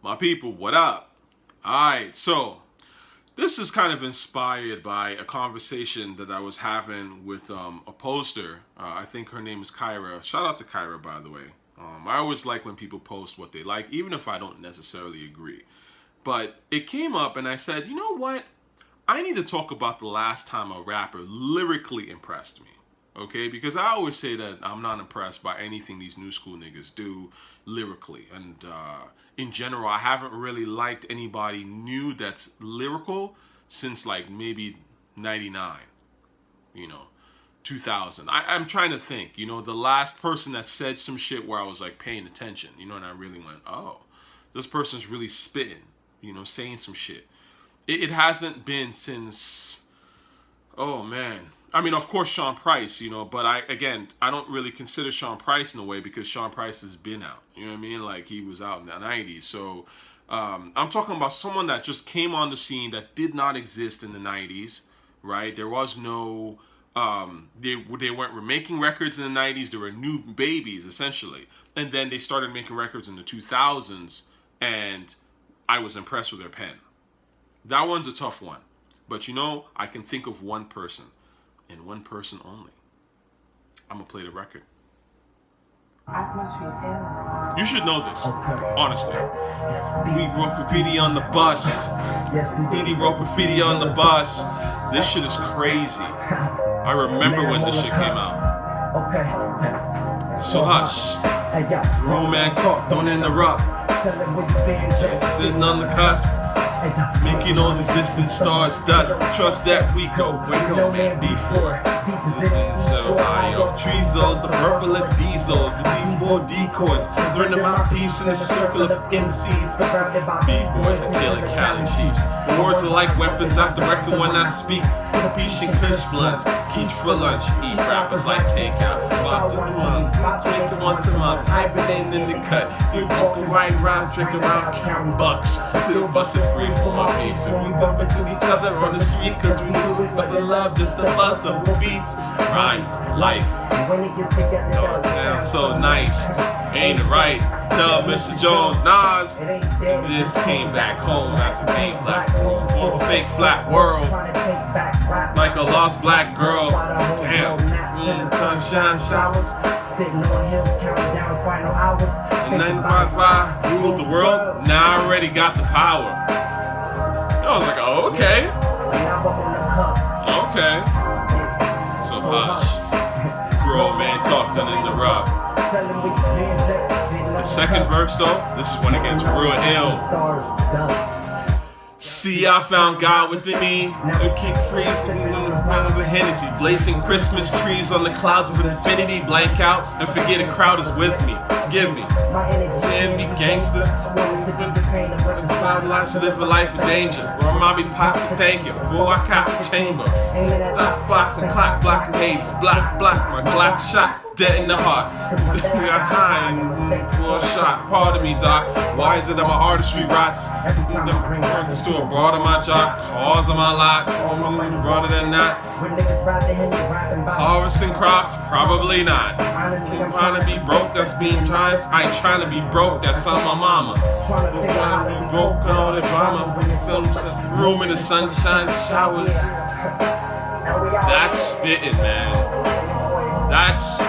My people, what up? Alright, so this is kind of inspired by a conversation that I was having with a poster. I think her name is Kyra. Shout out to Kyra, by the way. I always like when people post what they like, even if I don't necessarily agree. But it came up and I said, you know what? I need to talk about the last time a rapper lyrically impressed me. Okay, because I always say that I'm not impressed by anything these new school niggas do lyrically. And in general, I haven't really liked anybody new that's lyrical since like maybe 99, 2000. I'm trying to think, the last person that said some shit where I was like paying attention, and I really went, oh, this person's really spitting, saying some shit. It hasn't been since, oh man. I mean, of course, Sean Price, but I don't really consider Sean Price in a way because Sean Price has been out. You know what I mean? Like, he was out in the 90s. So, I'm talking about someone that just came on the scene that did not exist in the 90s, right? There was no, they weren't making records in the 90s. They were new babies, essentially. And then they started making records in the 2000s, and I was impressed with their pen. That one's a tough one. But, I can think of one person. And one person only. I'm gonna play the record. You should know this, honestly. We wrote graffiti on the bus. Diddy wrote graffiti on the bus. This shit is crazy. I remember when this shit came out. So hush. Grown man talk, don't interrupt. Sitting on the cusp. Making all the distant stars dust. Trust that we go man D4. So high off treezos, the purple and diesel. We need more decoys. Learn about peace in the circle of MCs. B-boys are killing Cali chiefs. Words are like weapons, I direct when I speak. Peach and Kush blunts. Quiche for lunch. Eat rappers like takeout. About to month. Drink it once a month. Hibernating in the cut. We walking right around, drinking around, counting bucks. Still busting free for my peeps. And we bump into each other on the street. Cause we do it for the love, just the buzz of the beats. Rhymes, life. Yo, it sounds so nice. Ain't it right? Tell Mr. Jones, Nas. This came back home after being black. For a fake flat world. Like a lost black girl. Damn. Sunshine showers. Sitting on hills, counting down final hours. And 955 ruled the world. Now I already got the power. I was like, oh, okay. Okay. So hush. Grown man talk, don't interrupt. The second verse though, this is when it gets real ill. See, I found God within me. And kick freezing around the Hennessy. Blazing Christmas trees on the clouds of infinity. Blank out and forget a crowd is with me. Forgive me. Jam me gangster. Life to live a life of danger. Where mommy pops a thank you. Before I cop the chamber. Stop fox and clock blocking Hades. Block, my Glock shot. Dead in the heart. Got high for a shot. Pardon me, doc. Why is it that my artistry rots? The record store broader my job. Cars on my lot. Broader than that. Harvesting crops? Probably not. I'm trying to be broke, that's being trying. I ain't trying to be broke, that's on my mama. Trying to be broke, all the drama. Room in the sunshine showers. That's spitting, man. That's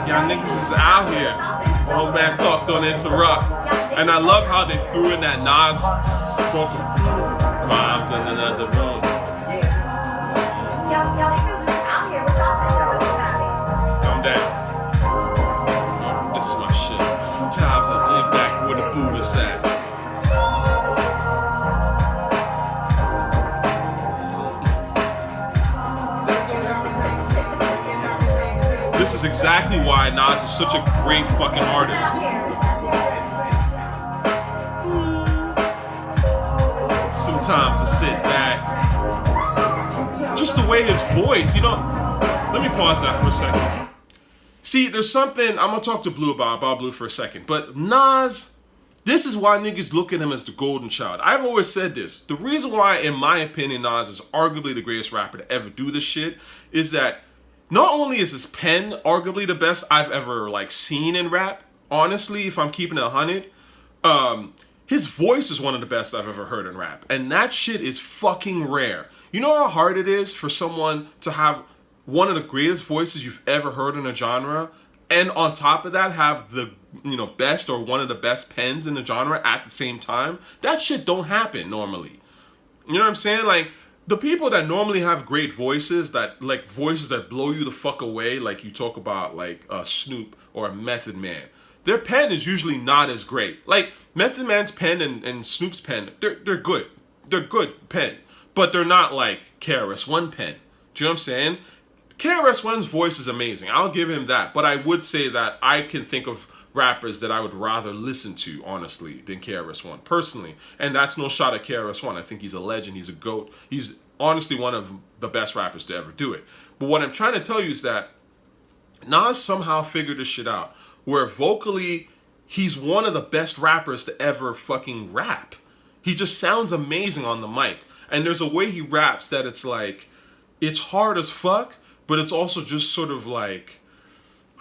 y'all niggas is out here. Don't man talk, don't interrupt. And I love how they threw in that Nas vocal rhymes in another room. Calm down. This is my shit. Sometimes I dig back where the Buddha's at. This is exactly why Nas is such a great fucking artist. Sometimes I sit back. Just the way his voice, let me pause that for a second. See, there's something, I'm gonna talk to Blue about Blue for a second, but Nas, This is why niggas look at him as the golden child. I've always said this. The reason why, in my opinion, Nas is arguably the greatest rapper to ever do this shit is that not only is his pen arguably the best I've ever like seen in rap, honestly, if I'm keeping it 100, his voice is one of the best I've ever heard in rap. And that shit is fucking rare. You know how hard it is for someone to have one of the greatest voices you've ever heard in a genre, and on top of that have the best or one of the best pens in the genre at the same time? That shit don't happen normally. You know what I'm saying? Like, the people that normally have great voices, that like voices that blow you the fuck away, like you talk about like Snoop or Method Man, their pen is usually not as great. Like Method Man's pen and Snoop's pen, they're good. They're good pen, but they're not like KRS-One pen. Do you know what I'm saying? KRS-One's voice is amazing. I'll give him that. But I would say that I can think of rappers that I would rather listen to, honestly, than KRS-One, personally. And that's no shot at KRS-One. I think he's a legend. He's a GOAT. He's honestly one of the best rappers to ever do it. But what I'm trying to tell you is that Nas somehow figured this shit out, where vocally, he's one of the best rappers to ever fucking rap. He just sounds amazing on the mic. And there's a way he raps that it's like, it's hard as fuck, but it's also just sort of like,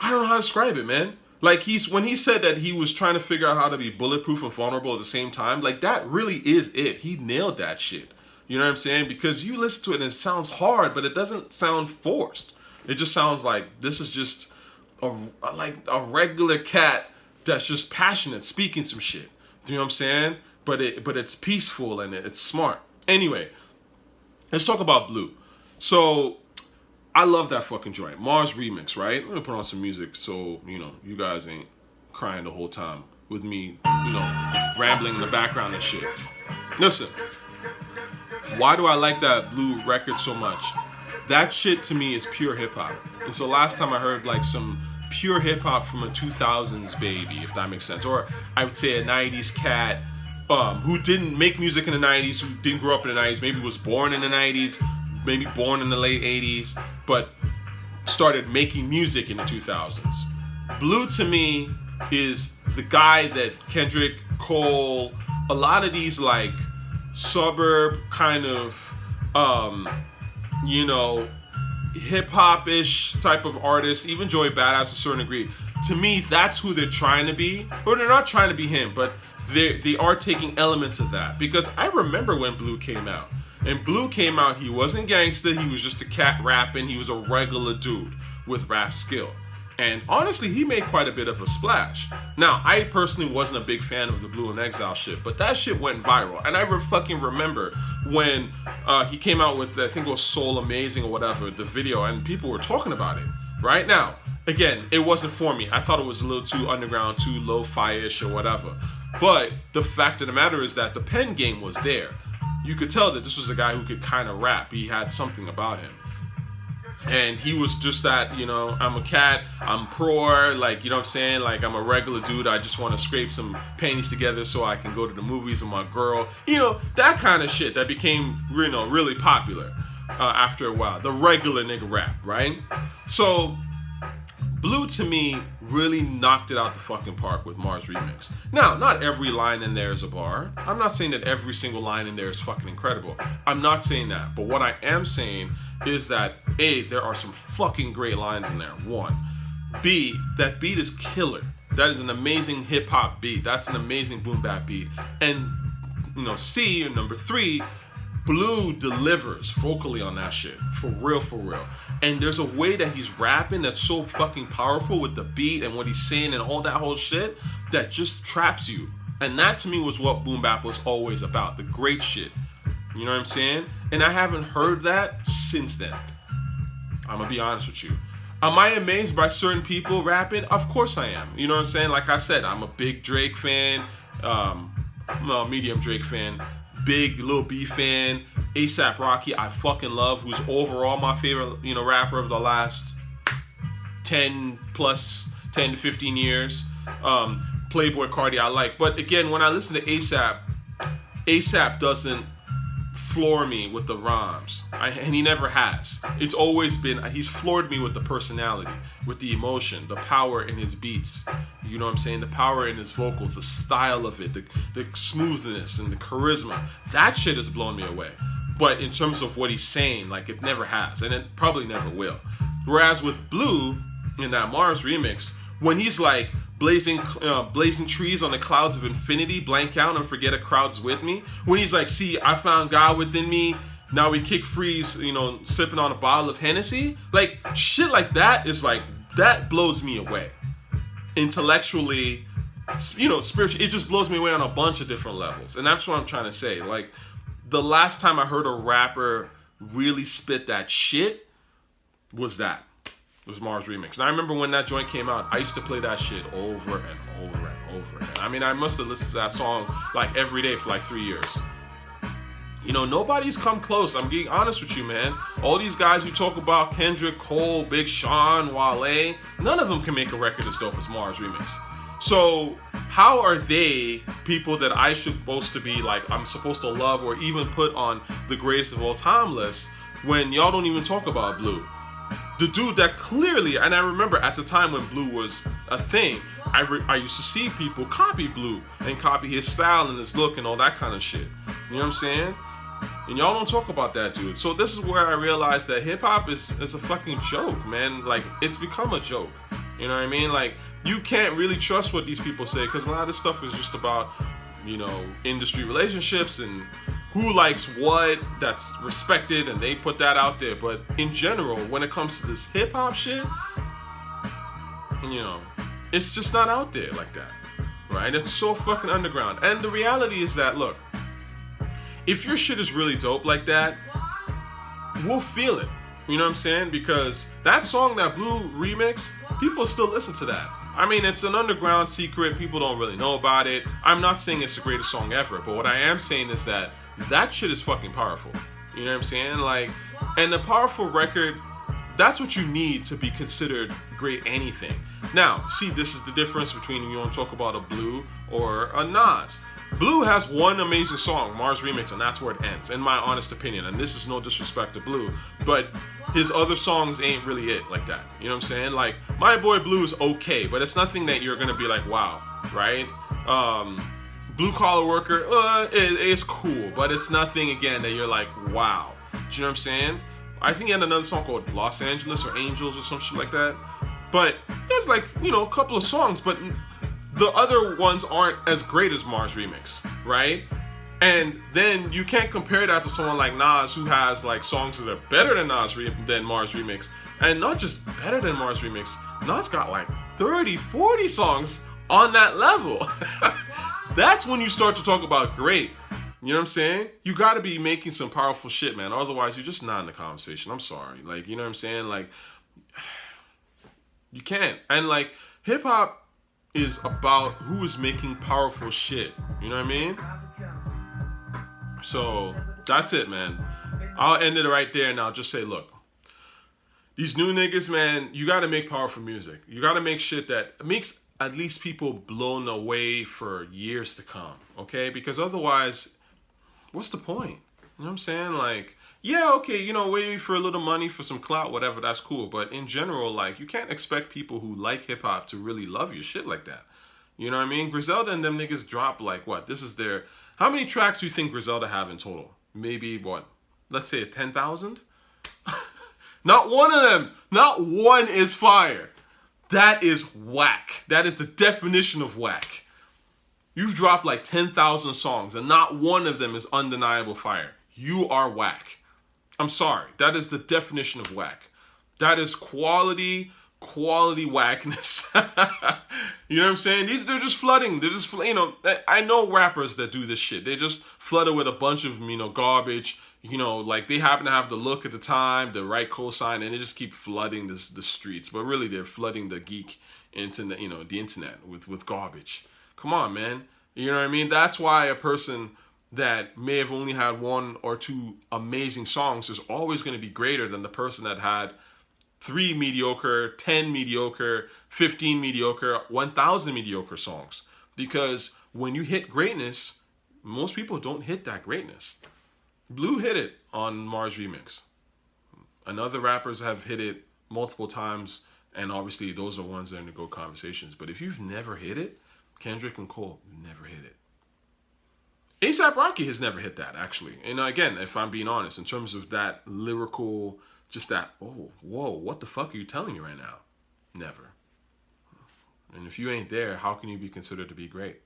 I don't know how to describe it, man. Like, when he said that he was trying to figure out how to be bulletproof and vulnerable at the same time, like, that really is it. He nailed that shit. You know what I'm saying? Because you listen to it and it sounds hard, but it doesn't sound forced. It just sounds like this is just a regular cat that's just passionate, speaking some shit. You know what I'm saying? But it's peaceful and it's smart. Anyway, let's talk about Blue. So, I love that fucking joint. Mars remix, right? I'm gonna put on some music so, you guys ain't crying the whole time with me, rambling in the background and shit. Listen, why do I like that Blue record so much? That shit to me is pure hip hop. It's the last time I heard like some pure hip hop from a 2000s baby, if that makes sense. Or I would say a 90s cat who didn't make music in the 90s, who didn't grow up in the 90s, maybe was born in the 90s, maybe born in the late 80s, but started making music in the 2000s. Blue to me is the guy that Kendrick, Cole, a lot of these like suburb kind of, hip-hop-ish type of artists, even Joey Badass to a certain degree, to me that's who they're trying to be. Or they're not trying to be him, but they are taking elements of that. Because I remember when Blue came out. And Blue came out, he wasn't gangsta, he was just a cat rapping, he was a regular dude with rap skill. And honestly, he made quite a bit of a splash. Now, I personally wasn't a big fan of the Blue in Exile shit, but that shit went viral. And I fucking remember when he came out with, I think it was Soul Amazing or whatever, the video, and people were talking about it. Right now, again, it wasn't for me. I thought it was a little too underground, too lo-fi-ish or whatever. But the fact of the matter is that the pen game was there. You could tell that this was a guy who could kind of rap. He had something about him. And he was just that, I'm a cat, I'm poor, like, you know what I'm saying? Like, I'm a regular dude, I just want to scrape some panties together so I can go to the movies with my girl. That kind of shit that became, really popular after a while. The regular nigga rap, right? So, Blue to me really knocked it out the fucking park with Mars remix. Now, not every line in there is a bar. I'm not saying that every single line in there is fucking incredible. I'm not saying that. But what I am saying is that A, there are some fucking great lines in there. 1. B, that beat is killer. That is an amazing hip hop beat. That's an amazing boom bap beat. And C, or number 3, Blue delivers vocally on that shit. For real, for real. And there's a way that he's rapping that's so fucking powerful with the beat and what he's saying and all that whole shit that just traps you. And that to me was what boom bap was always about. The great shit. You know what I'm saying? And I haven't heard that since then. I'm gonna be honest with you. Am I amazed by certain people rapping? Of course I am. You know what I'm saying? Like I said, I'm a big Drake fan. Medium Drake fan. Big Lil B fan. A$AP Rocky, I fucking love, who's overall my favorite, rapper of the last 10 to 15 years. Playboy Cardi I like. But again, when I listen to A$AP doesn't floor me with the rhymes, and he never has. It's always been, he's floored me with the personality, with the emotion, the power in his beats. You know what I'm saying? The power in his vocals, the style of it, the smoothness and the charisma. That shit has blown me away. But in terms of what he's saying, like, it never has, and it probably never will. Whereas with Blue, in that Mars remix, when he's like blazing trees on the clouds of infinity, blank out and forget a crowd's with me. When he's like, see, I found God within me. Now we kick freeze, you know, sipping on a bottle of Hennessy. Like, shit like that is like, that blows me away. Intellectually, you know, spiritually, it just blows me away on a bunch of different levels. And that's what I'm trying to say. Like, the last time I heard a rapper really spit that shit was Mars Remix. And I remember when that joint came out, I used to play that shit over and over and over again. I mean, I must have listened to that song like every day for like 3 years. You know, nobody's come close. I'm being honest with you, man. All these guys you talk about, Kendrick, Cole, Big Sean, Wale, none of them can make a record as dope as Mars Remix. So how are they people that I should supposed to be like, I'm supposed to love or even put on the greatest of all time list when y'all don't even talk about Blue? The dude that clearly, and I remember at the time when Blue was a thing, I used to see people copy Blue and copy his style and his look and all that kind of shit. You know what I'm saying? And y'all don't talk about that dude. So this is where I realized that hip-hop is a fucking joke, man. Like, it's become a joke. You know what I mean? Like, you can't really trust what these people say because a lot of this stuff is just about, you know, industry relationships and who likes what that's respected, and they put that out there. But in general, when it comes to this hip-hop shit, you know, it's just not out there like that, right? It's so fucking underground. And the reality is that, look, if your shit is really dope like that, we'll feel it. You know what I'm saying? Because that song, that Blue remix, people still listen to that. I mean, it's an underground secret. People don't really know about it. I'm not saying it's the greatest song ever, but what I am saying is that shit is fucking powerful. You know what I'm saying? Like, and a powerful record, that's what you need to be considered great anything. Now, see, this is the difference between you want to talk about a Blue or a Nas. Blue has one amazing song, Mars Remix, and that's where it ends, in my honest opinion. And this is no disrespect to Blue, but his other songs ain't really it like that. You know what I'm saying? Like, My Boy Blue is okay, but it's nothing that you're gonna be like, wow, right? Blue Collar Worker, it's cool, but it's nothing, again, that you're like, wow. Do you know what I'm saying? I think he had another song called Los Angeles or Angels or some shit like that. But he has like, you know, a couple of songs, but the other ones aren't as great as Mars Remix, right? And then you can't compare that to someone like Nas, who has like songs that are better than Mars Remix. And not just better than Mars Remix, Nas got like 30, 40 songs on that level. That's when you start to talk about great. You know what I'm saying? You got to be making some powerful shit, man. Otherwise, you're just not in the conversation. I'm sorry. Like, you know what I'm saying? Like, you can't. And like, hip-hop is about who is making powerful shit. You know what I mean? So that's it, man. I'll end it right there and I'll just say, look, these new niggas, man, you got to make powerful music. You got to make shit that makes at least people blown away for years to come, okay? Because otherwise, what's the point? You know what I'm saying? Like, yeah, okay, you know, maybe for a little money, for some clout, whatever, that's cool. But in general, like, you can't expect people who like hip-hop to really love your shit like that. You know what I mean? Griselda and them niggas drop, like, what? This is their... How many tracks do you think Griselda have in total? Maybe, what? Let's say 10,000? Not one of them. Not one is fire. That is whack. That is the definition of whack. You've dropped like 10,000 songs and not one of them is undeniable fire. You are whack. I'm sorry. That is the definition of whack. That is quality whackness. You know what I'm saying? They're just flooding. They're just, you know, I know rappers that do this shit. They just flood it with a bunch of, you know, garbage. You know, like they happen to have the look at the time, the right cosign, and they just keep flooding the streets. But really, they're flooding the geek internet, you know, the internet with garbage. Come on, man. You know what I mean? That's why a person that may have only had one or two amazing songs is always going to be greater than the person that had 3 mediocre, 10 mediocre, 15 mediocre, 1,000 mediocre songs. Because when you hit greatness, most people don't hit that greatness. Blue hit it on Mars Remix. And other rappers have hit it multiple times, and obviously those are ones that are in the GOAT conversations. But if you've never hit it, Kendrick and Cole never hit it. A$AP Rocky has never hit that, actually. And again, if I'm being honest, in terms of that lyrical, just that, oh, whoa, what the fuck are you telling me right now? Never. And if you ain't there, how can you be considered to be great?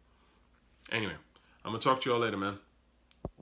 Anyway, I'm going to talk to y'all later, man.